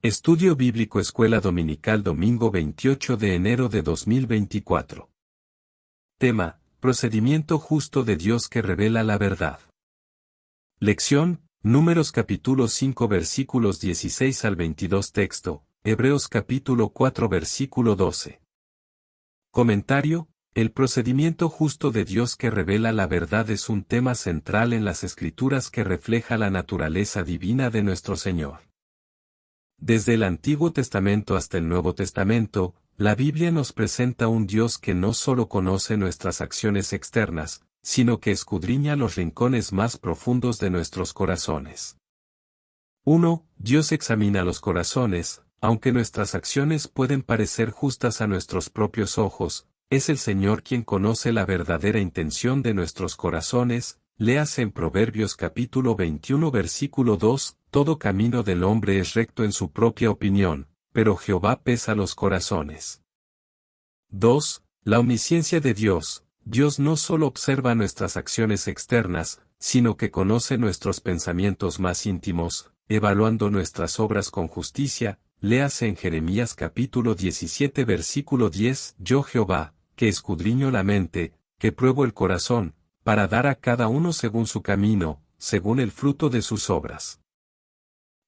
Estudio Bíblico Escuela Dominical domingo 28 de enero de 2024. Tema: Procedimiento justo de Dios que revela la verdad. Lección: Números capítulo 5 versículos 16 al 22. Texto: Hebreos capítulo 4 versículo 12. Comentario: El procedimiento justo de Dios que revela la verdad es un tema central en las Escrituras que refleja la naturaleza divina de nuestro Señor. Desde el Antiguo Testamento hasta el Nuevo Testamento, la Biblia nos presenta un Dios que no solo conoce nuestras acciones externas, sino que escudriña los rincones más profundos de nuestros corazones. 1. Dios examina los corazones. Aunque nuestras acciones pueden parecer justas a nuestros propios ojos, es el Señor quien conoce la verdadera intención de nuestros corazones. Léase en Proverbios capítulo 21 versículo 2, todo camino del hombre es recto en su propia opinión, pero Jehová pesa los corazones. 2. La omnisciencia de Dios. Dios no solo observa nuestras acciones externas, sino que conoce nuestros pensamientos más íntimos, evaluando nuestras obras con justicia. Léase en Jeremías capítulo 17 versículo 10, Yo Jehová, que escudriño la mente, que pruebo el corazón, para dar a cada uno según su camino, según el fruto de sus obras.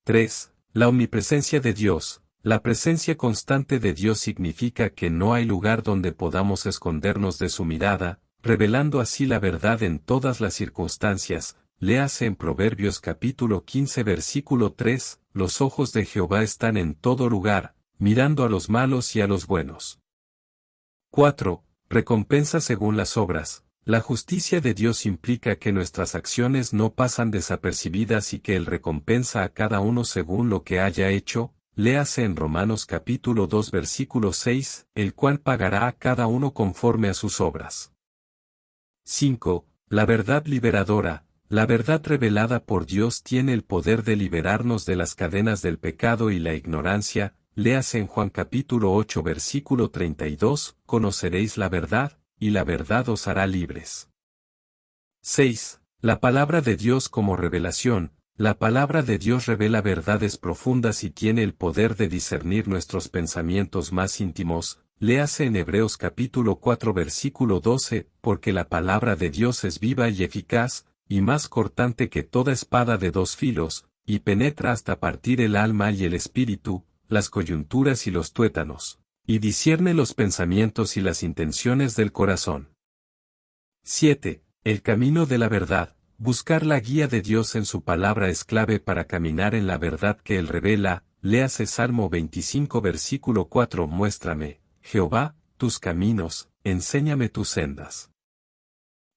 3. La omnipresencia de Dios. La presencia constante de Dios significa que no hay lugar donde podamos escondernos de su mirada, revelando así la verdad en todas las circunstancias. Léase en Proverbios capítulo 15 versículo 3, Los ojos de Jehová están en todo lugar, mirando a los malos y a los buenos. 4. Recompensa según las obras. La justicia de Dios implica que nuestras acciones no pasan desapercibidas y que Él recompensa a cada uno según lo que haya hecho. Léase en Romanos capítulo 2 versículo 6, el cual pagará a cada uno conforme a sus obras. 5. La verdad liberadora. La verdad revelada por Dios tiene el poder de liberarnos de las cadenas del pecado y la ignorancia. Léase en Juan capítulo 8 versículo 32, Conoceréis la verdad, y la verdad os hará libres. 6. La palabra de Dios como revelación. La palabra de Dios revela verdades profundas y tiene el poder de discernir nuestros pensamientos más íntimos. Léase en Hebreos capítulo 4 versículo 12, porque la palabra de Dios es viva y eficaz, y más cortante que toda espada de dos filos, y penetra hasta partir el alma y el espíritu, las coyunturas y los tuétanos, y discierne los pensamientos y las intenciones del corazón. 7. El camino de la verdad. Buscar la guía de Dios en su palabra es clave para caminar en la verdad que Él revela. Léase Salmo 25 versículo 4. Muéstrame, Jehová, tus caminos, enséñame tus sendas.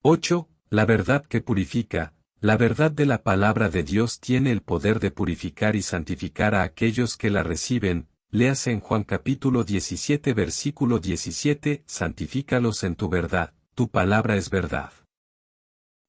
8. La verdad que purifica. La verdad de la palabra de Dios tiene el poder de purificar y santificar a aquellos que la reciben. Léase en Juan capítulo 17 versículo 17, Santifícalos en tu verdad, tu palabra es verdad.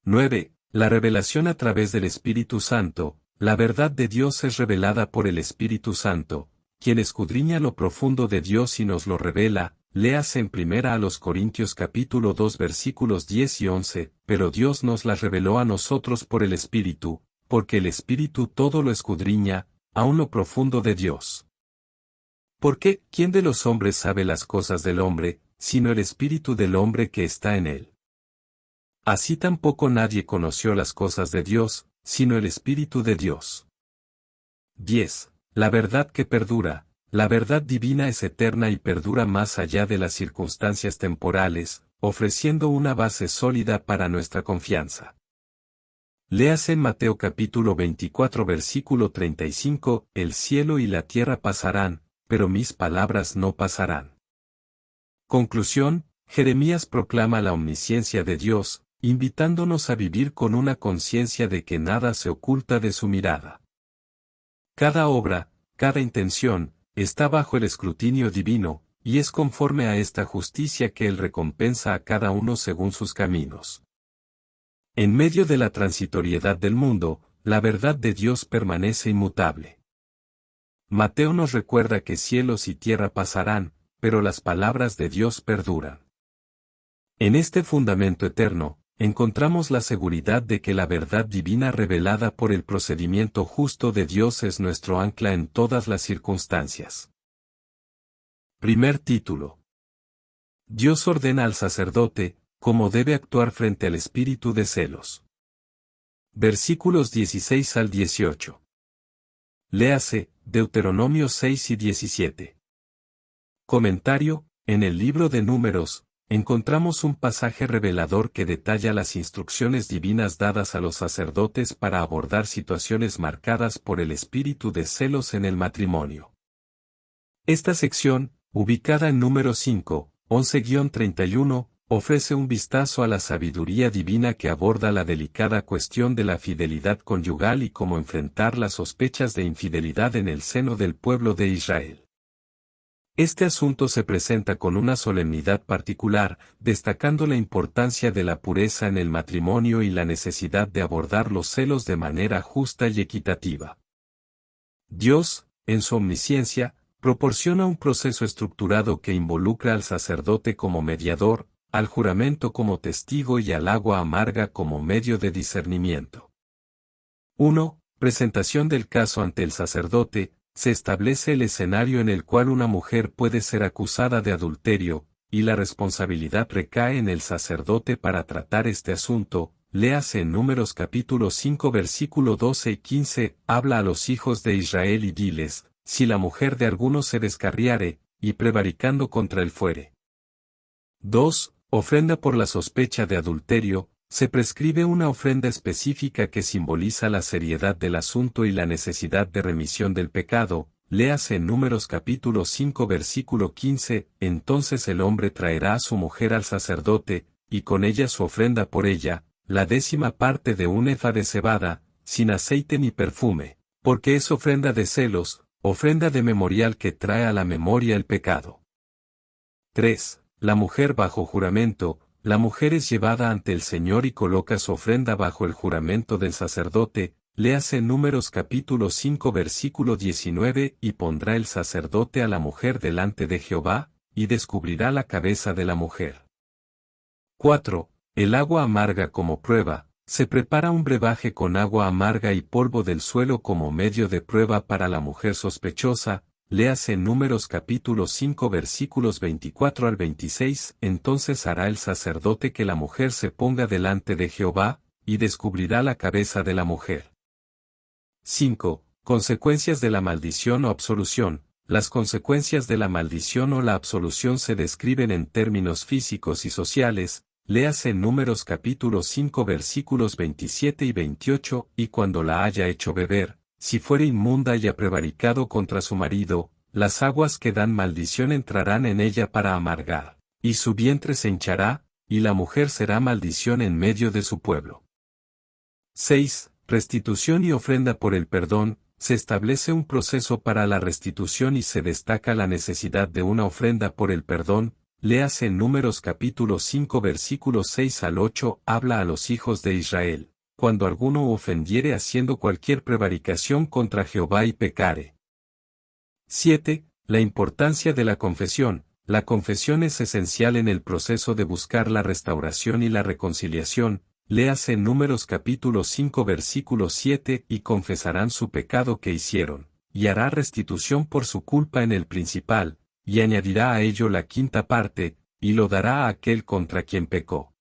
9. La revelación a través del Espíritu Santo. La verdad de Dios es revelada por el Espíritu Santo, quien escudriña lo profundo de Dios y nos lo revela. Léase en 1 Corintios capítulo 2 versículos 10 y 11, pero Dios nos las reveló a nosotros por el Espíritu, porque el Espíritu todo lo escudriña, aun lo profundo de Dios. Porque, ¿quién de los hombres sabe las cosas del hombre, sino el Espíritu del hombre que está en él? Así tampoco nadie conoció las cosas de Dios, sino el Espíritu de Dios. 10. La verdad que perdura. La verdad divina es eterna y perdura más allá de las circunstancias temporales, ofreciendo una base sólida para nuestra confianza. Léase en Mateo capítulo 24 versículo 35, El cielo y la tierra pasarán, pero mis palabras no pasarán. Conclusión: Jeremías proclama la omnisciencia de Dios, invitándonos a vivir con una conciencia de que nada se oculta de su mirada. Cada obra, cada intención, está bajo el escrutinio divino, y es conforme a esta justicia que Él recompensa a cada uno según sus caminos. En medio de la transitoriedad del mundo, la verdad de Dios permanece inmutable. Mateo nos recuerda que cielos y tierra pasarán, pero las palabras de Dios perduran. En este fundamento eterno, encontramos la seguridad de que la verdad divina revelada por el procedimiento justo de Dios es nuestro ancla en todas las circunstancias. Primer título. Dios ordena al sacerdote cómo debe actuar frente al espíritu de celos. Versículos 16 al 18. Léase, Deuteronomio 6 y 17. Comentario: en el libro de Números, encontramos un pasaje revelador que detalla las instrucciones divinas dadas a los sacerdotes para abordar situaciones marcadas por el espíritu de celos en el matrimonio. Esta sección, ubicada en Números 5, 11-31, ofrece un vistazo a la sabiduría divina que aborda la delicada cuestión de la fidelidad conyugal y cómo enfrentar las sospechas de infidelidad en el seno del pueblo de Israel. Este asunto se presenta con una solemnidad particular, destacando la importancia de la pureza en el matrimonio y la necesidad de abordar los celos de manera justa y equitativa. Dios, en su omnisciencia, proporciona un proceso estructurado que involucra al sacerdote como mediador, al juramento como testigo y al agua amarga como medio de discernimiento. 1. Presentación del caso ante el sacerdote. Se establece el escenario en el cual una mujer puede ser acusada de adulterio, y la responsabilidad recae en el sacerdote para tratar este asunto. Léase en Números capítulo 5 versículo 12 y 15, habla a los hijos de Israel y diles, si la mujer de alguno se descarriare, y prevaricando contra él fuere. 2. Ofrenda por la sospecha de adulterio. Se prescribe una ofrenda específica que simboliza la seriedad del asunto y la necesidad de remisión del pecado. Léase en Números capítulo 5 versículo 15, entonces el hombre traerá a su mujer al sacerdote, y con ella su ofrenda por ella, la 10ª parte de un efa de cebada, sin aceite ni perfume, porque es ofrenda de celos, ofrenda de memorial que trae a la memoria el pecado. 3. La mujer bajo juramento. La mujer es llevada ante el Señor y coloca su ofrenda bajo el juramento del sacerdote. Léase en Números capítulo 5 versículo 19, y pondrá el sacerdote a la mujer delante de Jehová, y descubrirá la cabeza de la mujer. 4. El agua amarga como prueba. Se prepara un brebaje con agua amarga y polvo del suelo como medio de prueba para la mujer sospechosa. Léase en Números capítulo 5 versículos 24 al 26, entonces hará el sacerdote que la mujer se ponga delante de Jehová, y descubrirá la cabeza de la mujer. 5. Consecuencias de la maldición o absolución. Las consecuencias de la maldición o la absolución se describen en términos físicos y sociales. Léase en Números capítulo 5 versículos 27 y 28, y cuando la haya hecho beber, si fuere inmunda y ha prevaricado contra su marido, las aguas que dan maldición entrarán en ella para amargar, y su vientre se hinchará, y la mujer será maldición en medio de su pueblo. 6. Restitución y ofrenda por el perdón. Se establece un proceso para la restitución y se destaca la necesidad de una ofrenda por el perdón. Léase en Números capítulo 5 versículos 6 al 8, habla a los hijos de Israel. Cuando alguno ofendiere haciendo cualquier prevaricación contra Jehová y pecare. 7. La importancia de la confesión. La confesión es esencial en el proceso de buscar la restauración y la reconciliación. Léase en Números capítulo 5 versículo 7, y confesarán su pecado que hicieron, y hará restitución por su culpa en el principal, y añadirá a ello la 5ª parte, y lo dará a aquel contra quien pecó.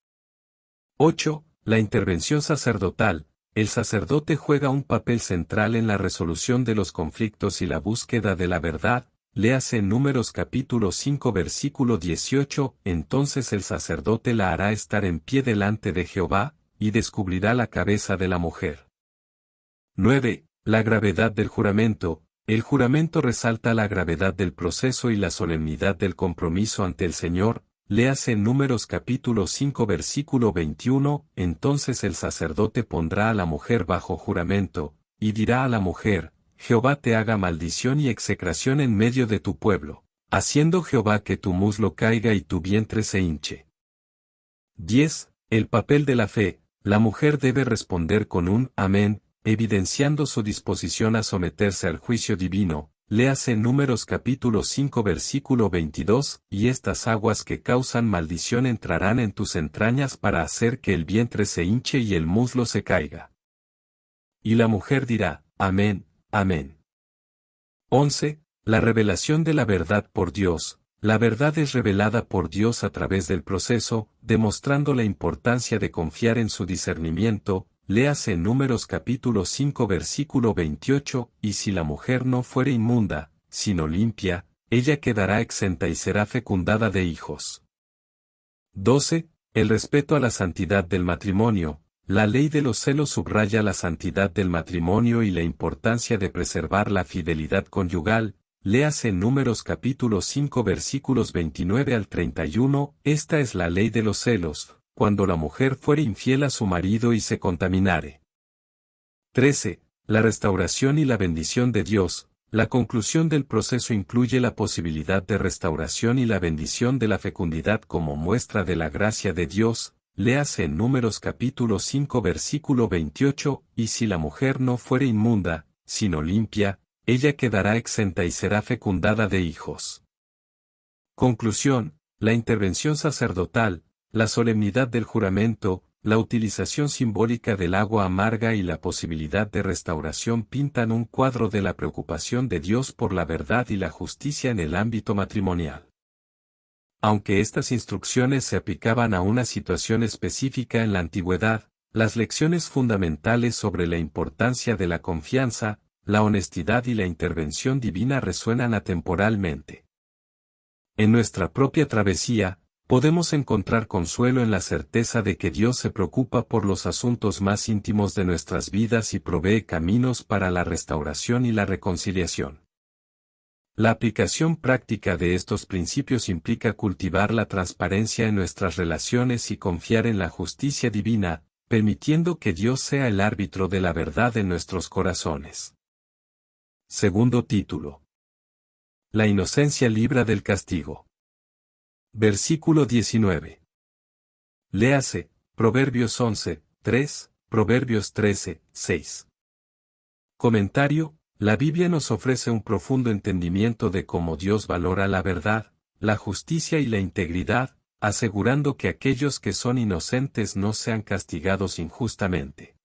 8. La intervención sacerdotal. El sacerdote juega un papel central en la resolución de los conflictos y la búsqueda de la verdad. Léase en Números capítulo 5 versículo 18, entonces el sacerdote la hará estar en pie delante de Jehová, y descubrirá la cabeza de la mujer. 9. La gravedad del juramento. El juramento resalta la gravedad del proceso y la solemnidad del compromiso ante el Señor. Léase en Números capítulo 5 versículo 21, entonces el sacerdote pondrá a la mujer bajo juramento, y dirá a la mujer, Jehová te haga maldición y execración en medio de tu pueblo, haciendo Jehová que tu muslo caiga y tu vientre se hinche. 10. El papel de la fe. La mujer debe responder con un amén, evidenciando su disposición a someterse al juicio divino. léase Números capítulo 5 versículo 22, y estas aguas que causan maldición entrarán en tus entrañas para hacer que el vientre se hinche y el muslo se caiga. Y la mujer dirá, amén, amén. 11. La revelación de la verdad por Dios. La verdad es revelada por Dios a través del proceso, demostrando la importancia de confiar en su discernimiento. Léase Números capítulo 5 versículo 28, y si la mujer no fuere inmunda, sino limpia, ella quedará exenta y será fecundada de hijos. 12. El respeto a la santidad del matrimonio. La ley de los celos subraya la santidad del matrimonio y la importancia de preservar la fidelidad conyugal. Léase Números capítulo 5 versículos 29 al 31, esta es la ley de los celos, cuando la mujer fuere infiel a su marido y se contaminare. 13. La restauración y la bendición de Dios. La conclusión del proceso incluye la posibilidad de restauración y la bendición de la fecundidad como muestra de la gracia de Dios. Léase en Números capítulo 5 versículo 28, y si la mujer no fuere inmunda, sino limpia, ella quedará exenta y será fecundada de hijos. Conclusión. La intervención sacerdotal, la solemnidad del juramento, la utilización simbólica del agua amarga y la posibilidad de restauración pintan un cuadro de la preocupación de Dios por la verdad y la justicia en el ámbito matrimonial. Aunque estas instrucciones se aplicaban a una situación específica en la antigüedad, las lecciones fundamentales sobre la importancia de la confianza, la honestidad y la intervención divina resuenan atemporalmente. En nuestra propia travesía, podemos encontrar consuelo en la certeza de que Dios se preocupa por los asuntos más íntimos de nuestras vidas y provee caminos para la restauración y la reconciliación. La aplicación práctica de estos principios implica cultivar la transparencia en nuestras relaciones y confiar en la justicia divina, permitiendo que Dios sea el árbitro de la verdad en nuestros corazones. Segundo título. La inocencia libra del castigo. Versículo 19. Léase, Proverbios 11, 3, Proverbios 13, 6. Comentario. La Biblia nos ofrece un profundo entendimiento de cómo Dios valora la verdad, la justicia y la integridad, asegurando que aquellos que son inocentes no sean castigados injustamente.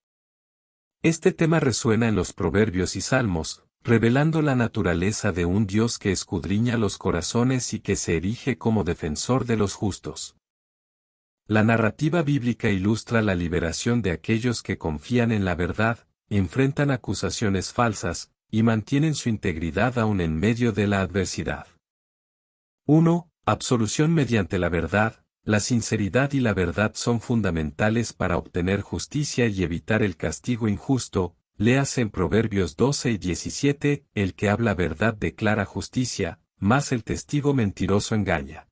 Este tema resuena en los Proverbios y Salmos, revelando la naturaleza de un Dios que escudriña los corazones y que se erige como defensor de los justos. La narrativa bíblica ilustra la liberación de aquellos que confían en la verdad, enfrentan acusaciones falsas, y mantienen su integridad aún en medio de la adversidad. 1. Absolución mediante la verdad. La sinceridad y la verdad son fundamentales para obtener justicia y evitar el castigo injusto. Léase en Proverbios 12 y 17, el que habla verdad declara justicia, mas el testigo mentiroso engaña.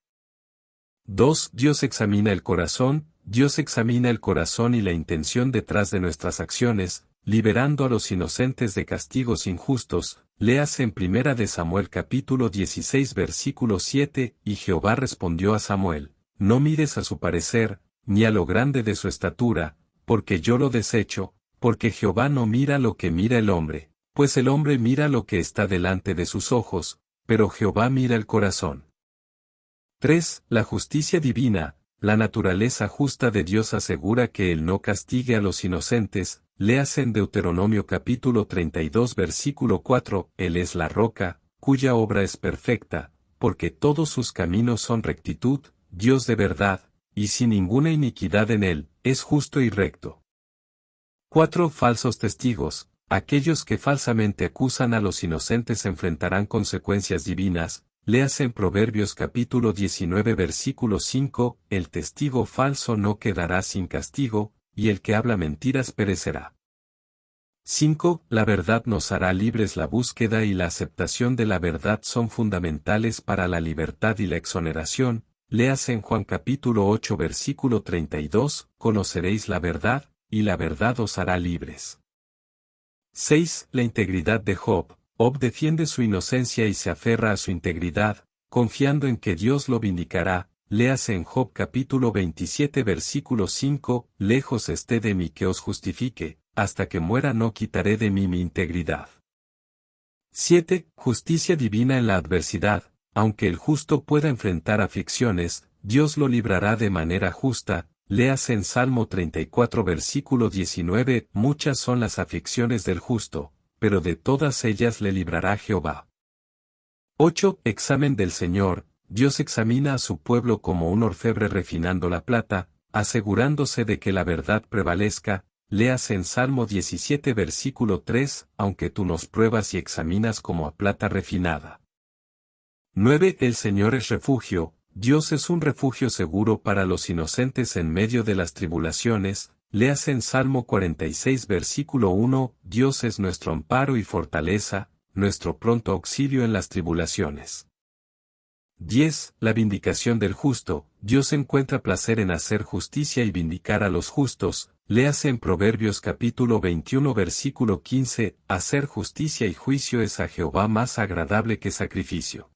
2. Dios examina el corazón. Dios examina el corazón y la intención detrás de nuestras acciones, liberando a los inocentes de castigos injustos. Léase en Primera de Samuel capítulo 16 versículo 7, y Jehová respondió a Samuel, no mires a su parecer, ni a lo grande de su estatura, porque yo lo desecho, porque Jehová no mira lo que mira el hombre, pues el hombre mira lo que está delante de sus ojos, pero Jehová mira el corazón. 3. La justicia divina. La naturaleza justa de Dios asegura que Él no castigue a los inocentes. Léase en Deuteronomio capítulo 32 versículo 4, Él es la roca, cuya obra es perfecta, porque todos sus caminos son rectitud, Dios de verdad, y sin ninguna iniquidad en Él, es justo y recto. 4. Falsos testigos. Aquellos que falsamente acusan a los inocentes enfrentarán consecuencias divinas. Léase en Proverbios capítulo 19 versículo 5, el testigo falso no quedará sin castigo, y el que habla mentiras perecerá. 5. La verdad nos hará libres. La búsqueda y la aceptación de la verdad son fundamentales para la libertad y la exoneración. Léase en Juan capítulo 8 versículo 32, conoceréis la verdad, y la verdad os hará libres. 6. La integridad de Job. Job defiende su inocencia y se aferra a su integridad, confiando en que Dios lo vindicará. Léase en Job capítulo 27 versículo 5, lejos esté de mí que os justifique, hasta que muera no quitaré de mí mi integridad. 7. Justicia divina en la adversidad. Aunque el justo pueda enfrentar aflicciones, Dios lo librará de manera justa. Léase en Salmo 34 versículo 19. Muchas son las aflicciones del justo, pero de todas ellas le librará Jehová. 8. Examen del Señor. Dios examina a su pueblo como un orfebre refinando la plata, asegurándose de que la verdad prevalezca. Léase en Salmo 17 versículo 3, aunque tú nos pruebas y examinas como a plata refinada. 9. El Señor es refugio. Dios es un refugio seguro para los inocentes en medio de las tribulaciones. Léase en Salmo 46 versículo 1, Dios es nuestro amparo y fortaleza, nuestro pronto auxilio en las tribulaciones. 10. La vindicación del justo. Dios encuentra placer en hacer justicia y vindicar a los justos. Léase en Proverbios capítulo 21 versículo 15, hacer justicia y juicio es a Jehová más agradable que sacrificio.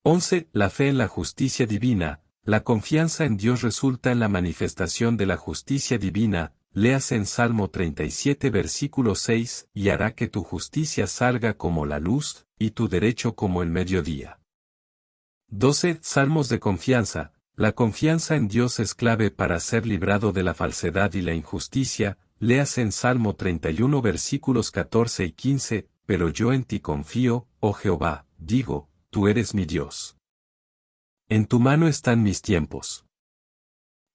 11. La fe en la justicia divina. La confianza en Dios resulta en la manifestación de la justicia divina. Léase en Salmo 37 versículo 6, y hará que tu justicia salga como la luz, y tu derecho como el mediodía. 12. Salmos de confianza. La confianza en Dios es clave para ser librado de la falsedad y la injusticia. Léase en Salmo 31 versículos 14 y 15, pero yo en ti confío, oh Jehová, digo, tú eres mi Dios. En tu mano están mis tiempos.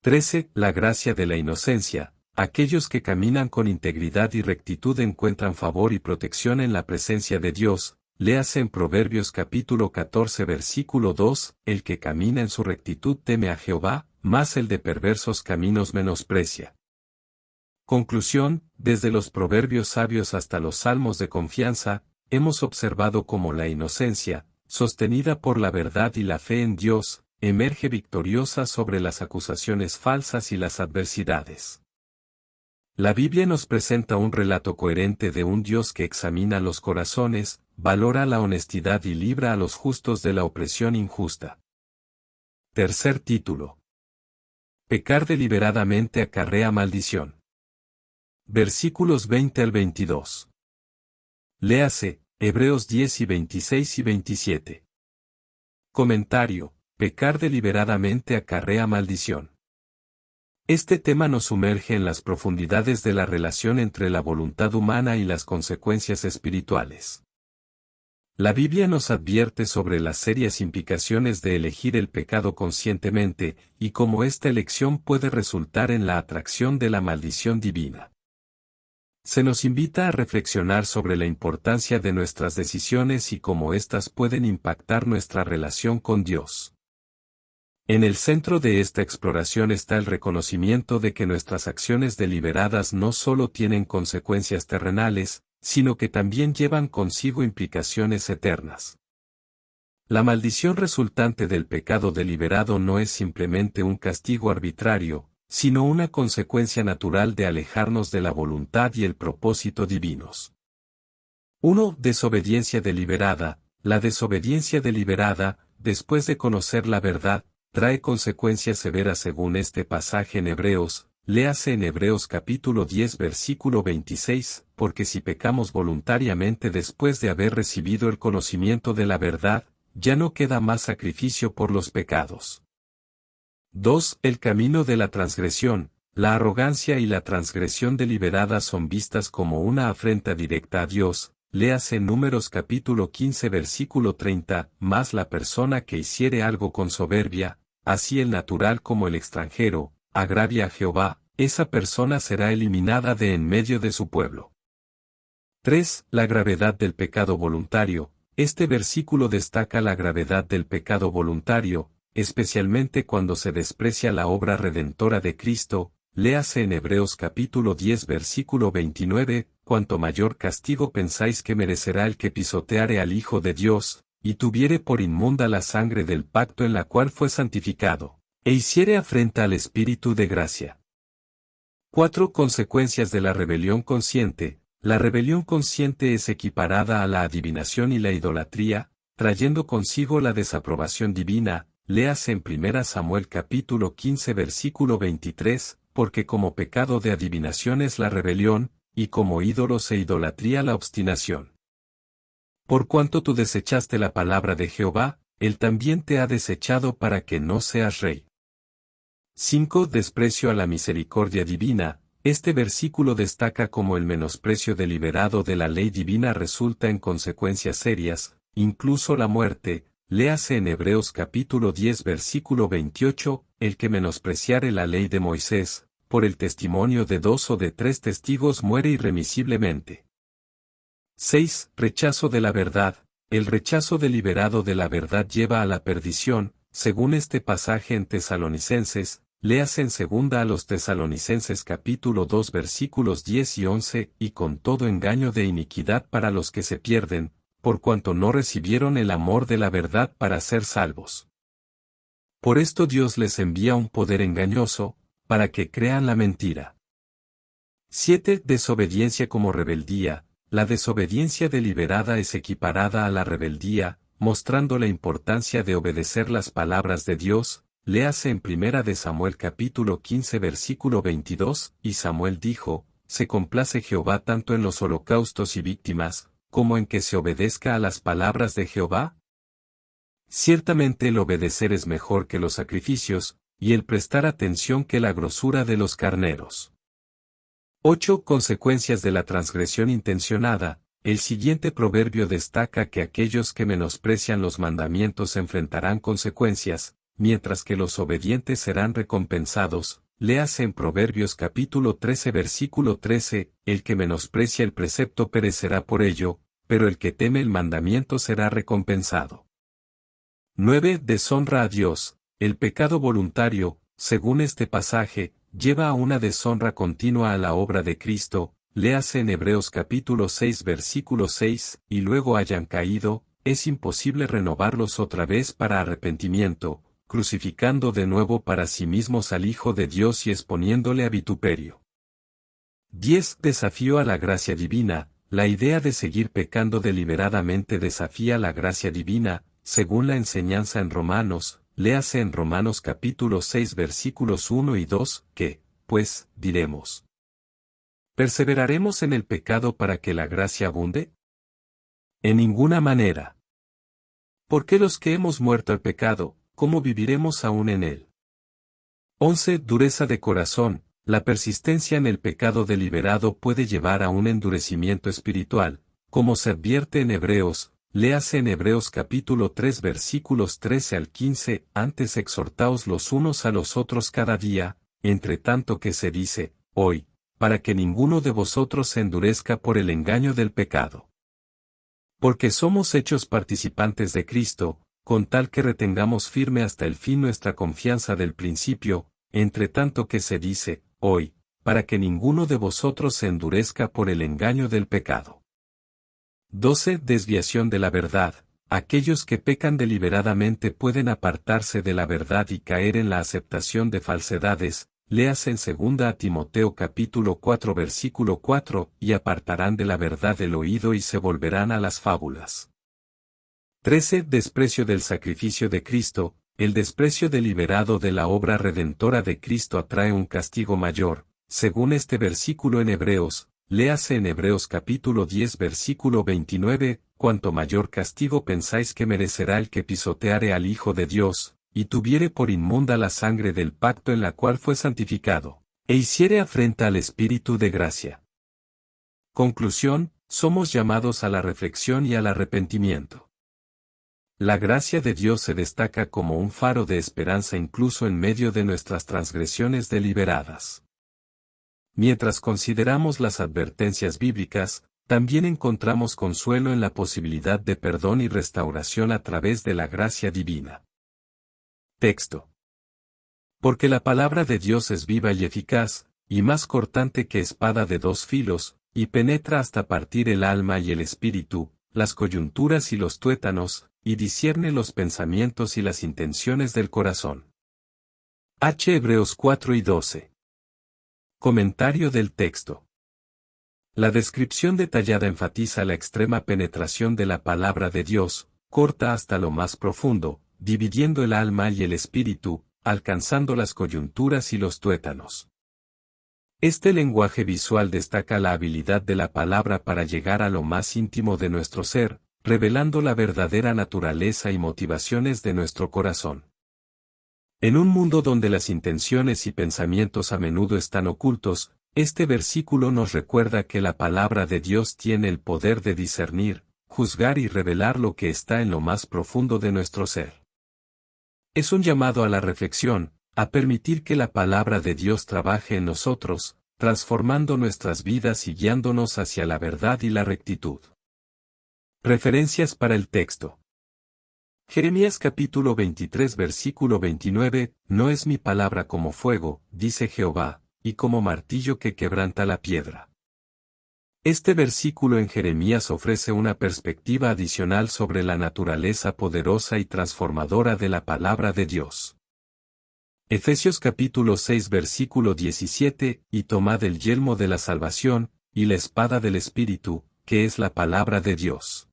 13. La gracia de la inocencia. Aquellos que caminan con integridad y rectitud encuentran favor y protección en la presencia de Dios. Léase en Proverbios capítulo 14 versículo 2, el que camina en su rectitud teme a Jehová, mas el de perversos caminos menosprecia. Conclusión, desde los proverbios sabios hasta los salmos de confianza, hemos observado cómo la inocencia, sostenida por la verdad y la fe en Dios, emerge victoriosa sobre las acusaciones falsas y las adversidades. La Biblia nos presenta un relato coherente de un Dios que examina los corazones, valora la honestidad y libra a los justos de la opresión injusta. Tercer título. Pecar deliberadamente acarrea maldición. Versículos 20 al 22. Léase, Hebreos 10 y 26 y 27. Comentario. Pecar deliberadamente acarrea maldición. Este tema nos sumerge en las profundidades de la relación entre la voluntad humana y las consecuencias espirituales. La Biblia nos advierte sobre las serias implicaciones de elegir el pecado conscientemente, y cómo esta elección puede resultar en la atracción de la maldición divina. Se nos invita a reflexionar sobre la importancia de nuestras decisiones y cómo éstas pueden impactar nuestra relación con Dios. En el centro de esta exploración está el reconocimiento de que nuestras acciones deliberadas no solo tienen consecuencias terrenales, sino que también llevan consigo implicaciones eternas. La maldición resultante del pecado deliberado no es simplemente un castigo arbitrario, sino una consecuencia natural de alejarnos de la voluntad y el propósito divinos. 1. Desobediencia deliberada. La desobediencia deliberada, después de conocer la verdad, trae consecuencias severas según este pasaje en Hebreos. Léase en Hebreos capítulo 10 versículo 26, porque si pecamos voluntariamente después de haber recibido el conocimiento de la verdad, ya no queda más sacrificio por los pecados. 2. El camino de la transgresión. La arrogancia y la transgresión deliberada son vistas como una afrenta directa a Dios. Léase en Números capítulo 15 versículo 30, mas la persona que hiciere algo con soberbia, así el natural como el extranjero, agravia a Jehová, esa persona será eliminada de en medio de su pueblo. 3. La gravedad del pecado voluntario. Este versículo destaca la gravedad del pecado voluntario, especialmente cuando se desprecia la obra redentora de Cristo. Léase en Hebreos capítulo 10 versículo 29, cuanto mayor castigo pensáis que merecerá el que pisoteare al Hijo de Dios, y tuviere por inmunda la sangre del pacto en la cual fue santificado, e hiciere afrenta al Espíritu de gracia. 4. Consecuencias de la rebelión consciente. La rebelión consciente es equiparada a la adivinación y la idolatría, trayendo consigo la desaprobación divina. Léase en 1 Samuel capítulo 15 versículo 23, porque como pecado de adivinación es la rebelión, y como ídolos e idolatría la obstinación. Por cuanto tú desechaste la palabra de Jehová, él también te ha desechado para que no seas rey. 5. Desprecio a la misericordia divina. Este versículo destaca cómo el menosprecio deliberado de la ley divina resulta en consecuencias serias, incluso la muerte. Léase en Hebreos capítulo 10 versículo 28, el que menospreciare la ley de Moisés, por el testimonio de 2 o de 3 testigos muere irremisiblemente. 6. Rechazo de la verdad. El rechazo deliberado de la verdad lleva a la perdición, según este pasaje en Tesalonicenses. Léase en 2 a los Tesalonicenses capítulo 2 versículos 10 y 11, y con todo engaño de iniquidad para los que se pierden, por cuanto no recibieron el amor de la verdad para ser salvos. Por esto Dios les envía un poder engañoso, para que crean la mentira. 7. Desobediencia como rebeldía. La desobediencia deliberada es equiparada a la rebeldía, mostrando la importancia de obedecer las palabras de Dios. Léase en 1 de Samuel capítulo 15 versículo 22, y Samuel dijo, se complace Jehová tanto en los holocaustos y víctimas, como en que se obedezca a las palabras de Jehová. Ciertamente el obedecer es mejor que los sacrificios, y el prestar atención que la grosura de los carneros. 8. Consecuencias de la transgresión intencionada. El siguiente proverbio destaca que aquellos que menosprecian los mandamientos enfrentarán consecuencias, mientras que los obedientes serán recompensados. Léase en Proverbios capítulo 13 versículo 13, el que menosprecia el precepto perecerá por ello, pero el que teme el mandamiento será recompensado. 9. Deshonra a Dios. El pecado voluntario, según este pasaje, lleva a una deshonra continua a la obra de Cristo. Léase en Hebreos capítulo 6 versículo 6, y luego hayan caído, es imposible renovarlos otra vez para arrepentimiento, crucificando de nuevo para sí mismos al Hijo de Dios y exponiéndole a vituperio. 10. Desafío a la gracia divina. La idea de seguir pecando deliberadamente desafía la gracia divina, según la enseñanza en Romanos. Léase en Romanos capítulo 6 versículos 1 y 2, que, pues, diremos, ¿perseveraremos en el pecado para que la gracia abunde? En ninguna manera. Porque los que hemos muerto al pecado, ¿cómo viviremos aún en él? 11. Dureza de corazón. La persistencia en el pecado deliberado puede llevar a un endurecimiento espiritual, como se advierte en Hebreos. Léase en Hebreos capítulo 3 versículos 13 al 15, antes exhortaos los unos a los otros cada día, entre tanto que se dice, hoy, para que ninguno de vosotros se endurezca por el engaño del pecado. Porque somos hechos participantes de Cristo, con tal que retengamos firme hasta el fin nuestra confianza del principio, entre tanto que se dice, hoy, para que ninguno de vosotros se endurezca por el engaño del pecado. 12. Desviación de la verdad. Aquellos que pecan deliberadamente pueden apartarse de la verdad y caer en la aceptación de falsedades. Léase en 2 a Timoteo capítulo 4 versículo 4, y apartarán de la verdad el oído y se volverán a las fábulas. 13. Desprecio del sacrificio de Cristo. El desprecio deliberado de la obra redentora de Cristo atrae un castigo mayor, según este versículo en Hebreos. Léase en Hebreos capítulo 10 versículo 29, cuanto mayor castigo pensáis que merecerá el que pisoteare al Hijo de Dios, y tuviere por inmunda la sangre del pacto en la cual fue santificado, e hiciere afrenta al Espíritu de gracia. Conclusión, somos llamados a la reflexión y al arrepentimiento. La gracia de Dios se destaca como un faro de esperanza incluso en medio de nuestras transgresiones deliberadas. Mientras consideramos las advertencias bíblicas, también encontramos consuelo en la posibilidad de perdón y restauración a través de la gracia divina. Texto. Porque la palabra de Dios es viva y eficaz, y más cortante que espada de 2 filos, y penetra hasta partir el alma y el espíritu, las coyunturas y los tuétanos, y discierne los pensamientos y las intenciones del corazón. Hebreos 4 y 12. Comentario del texto. La descripción detallada enfatiza la extrema penetración de la palabra de Dios, corta hasta lo más profundo, dividiendo el alma y el espíritu, alcanzando las coyunturas y los tuétanos. Este lenguaje visual destaca la habilidad de la palabra para llegar a lo más íntimo de nuestro ser, revelando la verdadera naturaleza y motivaciones de nuestro corazón. En un mundo donde las intenciones y pensamientos a menudo están ocultos, este versículo nos recuerda que la palabra de Dios tiene el poder de discernir, juzgar y revelar lo que está en lo más profundo de nuestro ser. Es un llamado a la reflexión, a permitir que la palabra de Dios trabaje en nosotros, transformando nuestras vidas y guiándonos hacia la verdad y la rectitud. Referencias para el texto. Jeremías capítulo 23 versículo 29, no es mi palabra como fuego, dice Jehová, y como martillo que quebranta la piedra. Este versículo en Jeremías ofrece una perspectiva adicional sobre la naturaleza poderosa y transformadora de la palabra de Dios. Efesios capítulo 6 versículo 17, y tomad el yelmo de la salvación, y la espada del Espíritu, que es la palabra de Dios.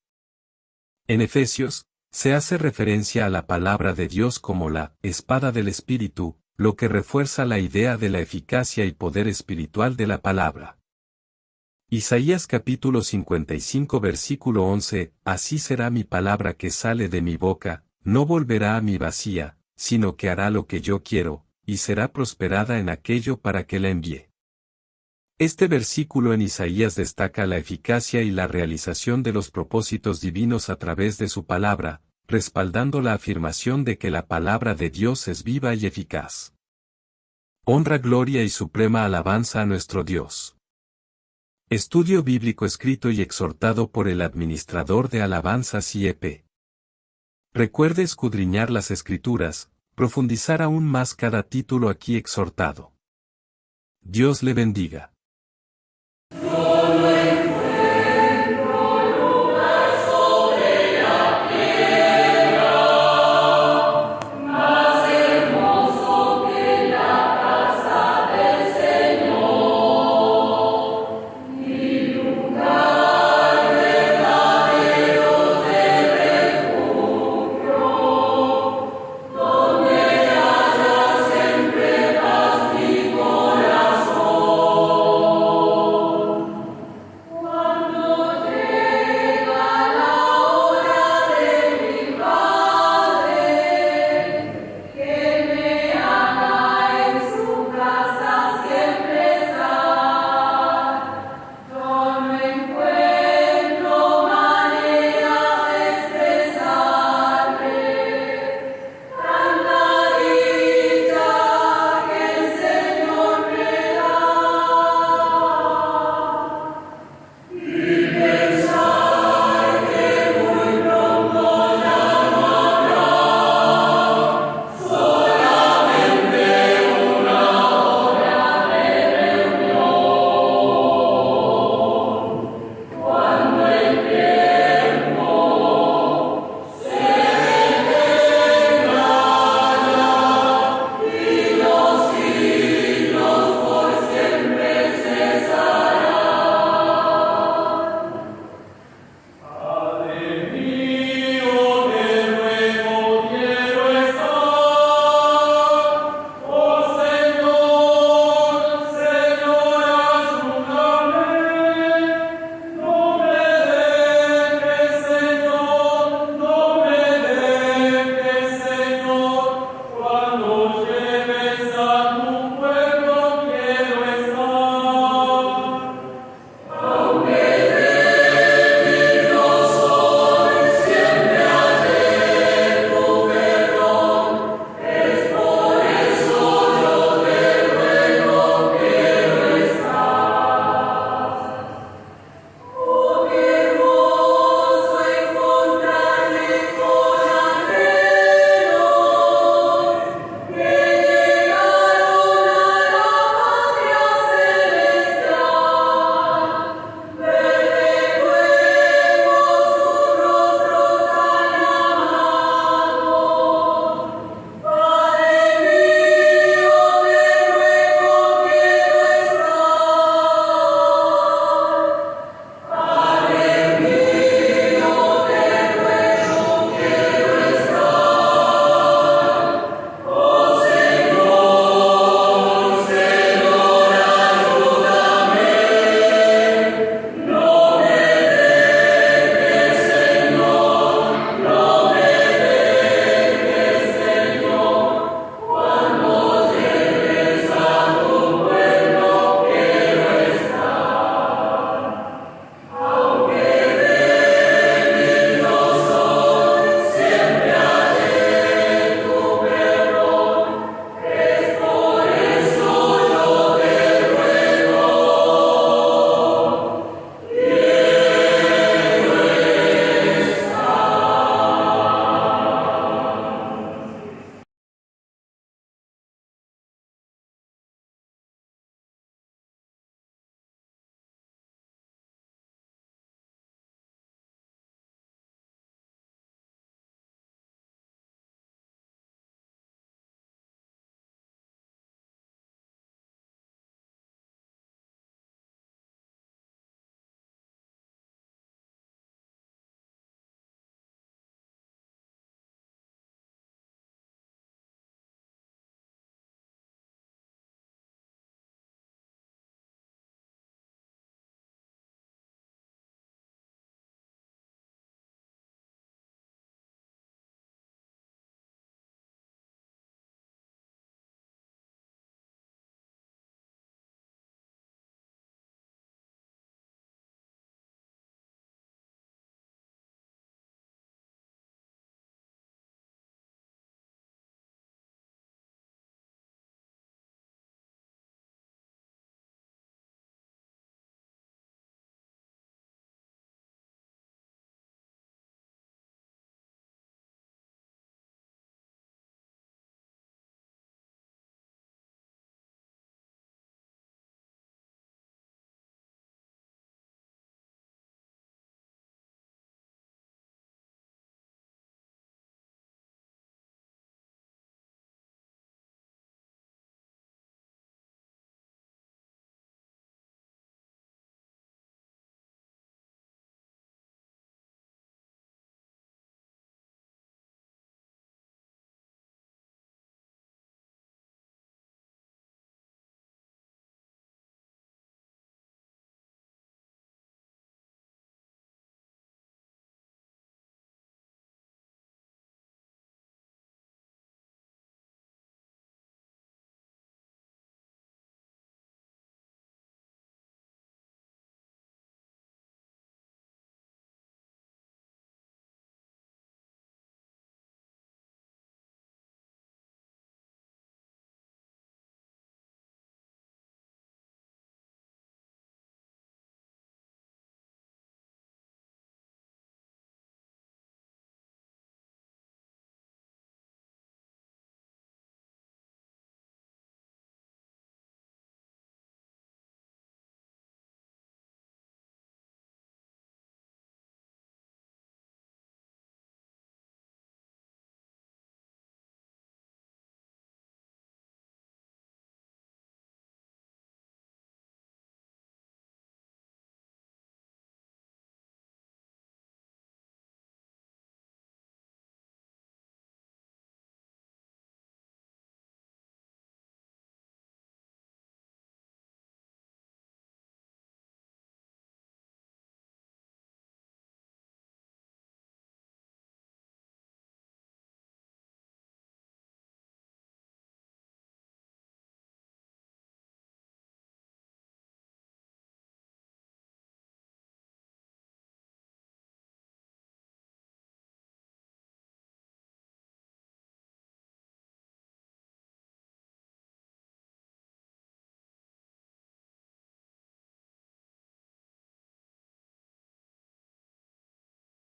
En Efesios, se hace referencia a la palabra de Dios como la espada del Espíritu, lo que refuerza la idea de la eficacia y poder espiritual de la palabra. Isaías capítulo 55 versículo 11, así será mi palabra que sale de mi boca, no volverá a mí vacía, sino que hará lo que yo quiero, y será prosperada en aquello para que la envíe. Este versículo en Isaías destaca la eficacia y la realización de los propósitos divinos a través de su palabra, respaldando la afirmación de que la palabra de Dios es viva y eficaz. Honra, gloria y suprema alabanza a nuestro Dios. Estudio bíblico escrito y exhortado por el administrador de alabanzas IEP. Recuerde escudriñar las Escrituras, profundizar aún más cada título aquí exhortado. Dios le bendiga.